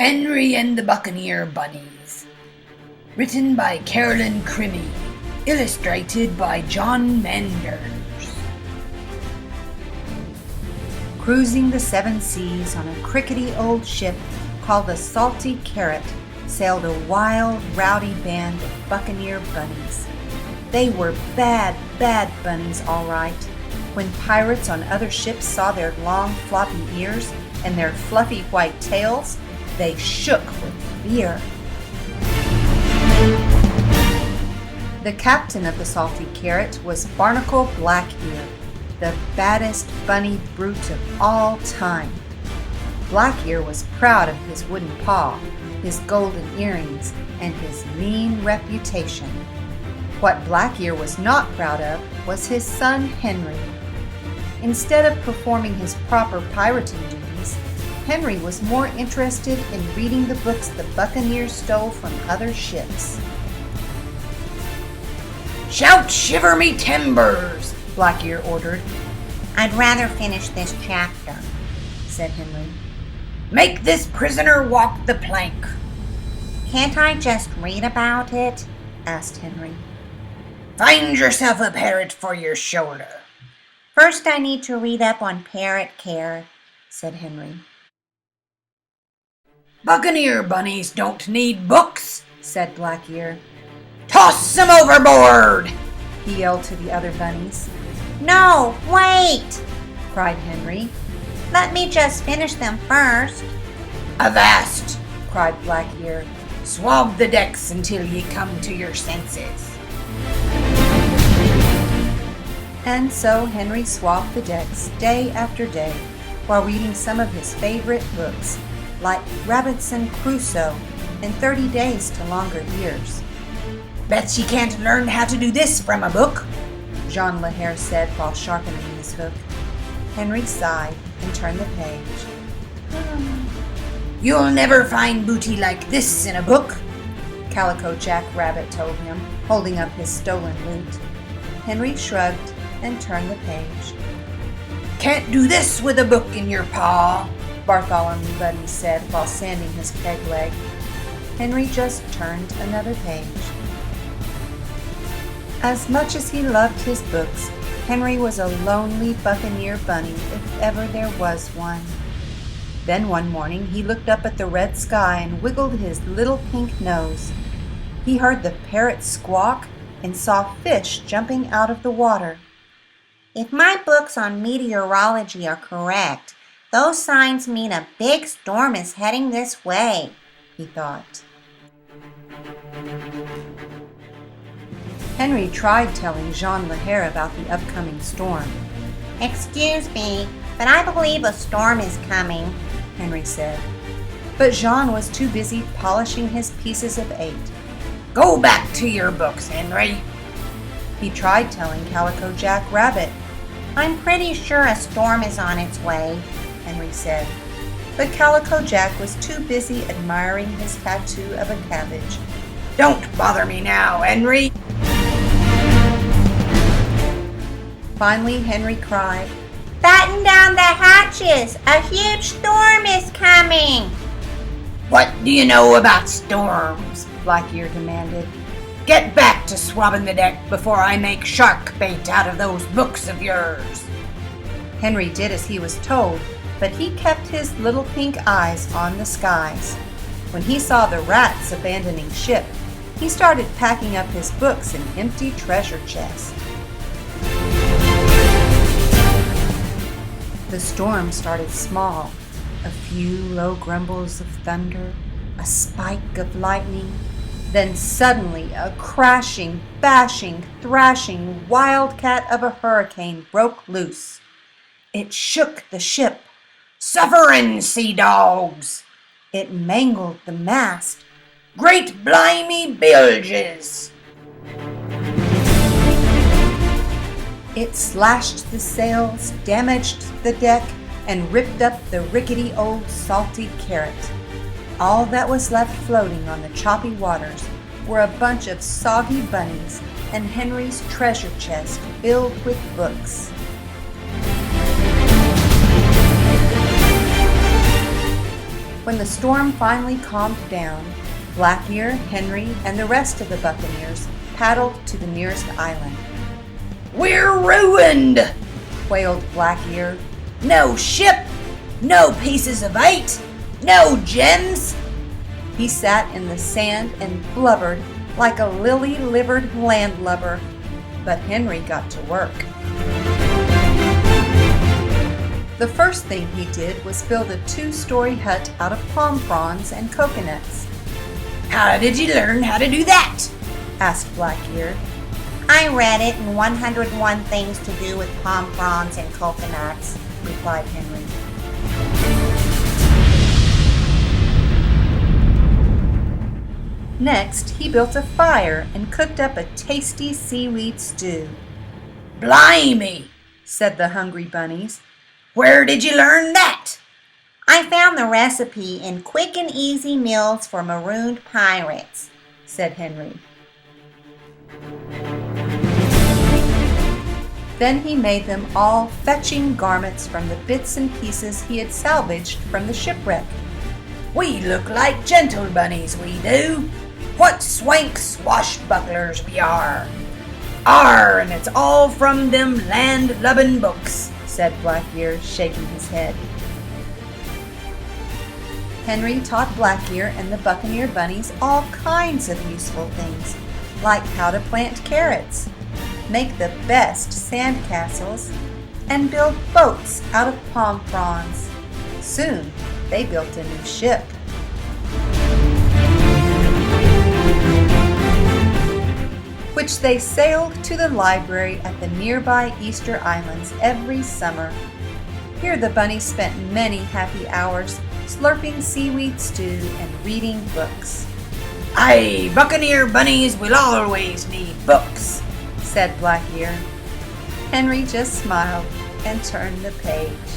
Henry and the Buccaneer Bunnies. Written by Carolyn Crimi. Illustrated by Manders. Cruising the seven seas on a crickety old ship called the Salty Carrot sailed a wild, rowdy band of Buccaneer Bunnies. They were bad, bad bunnies, all right. When pirates on other ships saw their long, floppy ears and their fluffy white tails, they shook with fear. The captain of the Salty Carrot was Barnacle Blackear, the baddest bunny brute of all time. Blackear was proud of his wooden paw, his golden earrings, and his mean reputation. What Blackear was not proud of was his son Henry. Instead of performing his proper pirating duties, Henry was more interested in reading the books the Buccaneers stole from other ships. "Shout, shiver me timbers!" Blackear ordered. "I'd rather finish this chapter," said Henry. "Make this prisoner walk the plank." "Can't I just read about it?" asked Henry. "Find yourself a parrot for your shoulder." "First I need to read up on parrot care," said Henry. "Buccaneer bunnies don't need books," said Blackear. "Toss them overboard!" he yelled to the other bunnies. "No, wait!" cried Henry. "Let me just finish them first." "Avast!" cried Blackear. "Swab the decks until ye come to your senses." And so Henry swabbed the decks day after day while reading some of his favorite books, like Robinson Crusoe and 30 Days to Longer Years. "Bet you can't learn how to do this from a book," Jean Lahaire said while sharpening his hook. Henry sighed and turned the page. "You'll never find booty like this in a book," Calico Jack Rabbit told him, holding up his stolen loot. Henry shrugged and turned the page. "Can't do this with a book in your paw," Bartholomew Bunny said while sanding his peg leg. Henry just turned another page. As much as he loved his books, Henry was a lonely Buccaneer Bunny if ever there was one. Then one morning he looked up at the red sky and wiggled his little pink nose. He heard the parrot squawk and saw fish jumping out of the water. "If my books on meteorology are correct, those signs mean a big storm is heading this way," he thought. Henry tried telling Jean Lahaire about the upcoming storm. "Excuse me, but I believe a storm is coming," Henry said. But Jean was too busy polishing his pieces of 8. "Go back to your books, Henry." He tried telling Calico Jack Rabbit. "I'm pretty sure a storm is on its way," Henry said. But Calico Jack was too busy admiring his tattoo of a cabbage. "Don't bother me now, Henry." Finally, Henry cried, "Batten down the hatches! A huge storm is coming!" "What do you know about storms?" Blackear demanded. "Get back to swabbing the deck before I make shark bait out of those books of yours." Henry did as he was told, but he kept his little pink eyes on the skies. When he saw the rats abandoning ship, he started packing up his books in empty treasure chests. The storm started small, a few low grumbles of thunder, a spike of lightning, then suddenly a crashing, bashing, thrashing wildcat of a hurricane broke loose. It shook the ship. "Sufferin', sea dogs!" It mangled the mast. "Great blimey bilges!" It slashed the sails, damaged the deck, and ripped up the rickety old Salty Carrot. All that was left floating on the choppy waters were a bunch of soggy bunnies and Henry's treasure chest filled with books. When the storm finally calmed down, Blackear, Henry, and the rest of the Buccaneers paddled to the nearest island. "We're ruined!" Wailed Blackear. "No ship! No pieces of eight! No gems!" He sat in the sand and blubbered like a lily-livered landlubber, but Henry got to work. The first thing he did was build a 2-story hut out of palm fronds and coconuts. "How did you learn how to do that?" asked Blackear. I read it in 101 Things to Do with Palm Fronds and Coconuts, replied Henry. Next, he built a fire and cooked up a tasty seaweed stew. "Blimey," said the hungry bunnies. "Where did you learn that?" I found the recipe in Quick and Easy Meals for Marooned Pirates, said Henry. Then he made them all fetching garments from the bits and pieces he had salvaged from the shipwreck. "We look like gentle bunnies, we do. What swank swashbucklers we are. Arr, and it's all from them land-lubbin' books," said Blackear, shaking his head. Henry taught Blackear and the Buccaneer Bunnies all kinds of useful things, like how to plant carrots, make the best sandcastles, and build boats out of palm fronds. Soon, they built a new ship. Which they sailed to the library at the nearby Easter Islands every summer. Here the bunnies spent many happy hours slurping seaweed stew and reading books. "Aye, Buccaneer Bunnies will always need books," said Blackear. Henry just smiled and turned the page.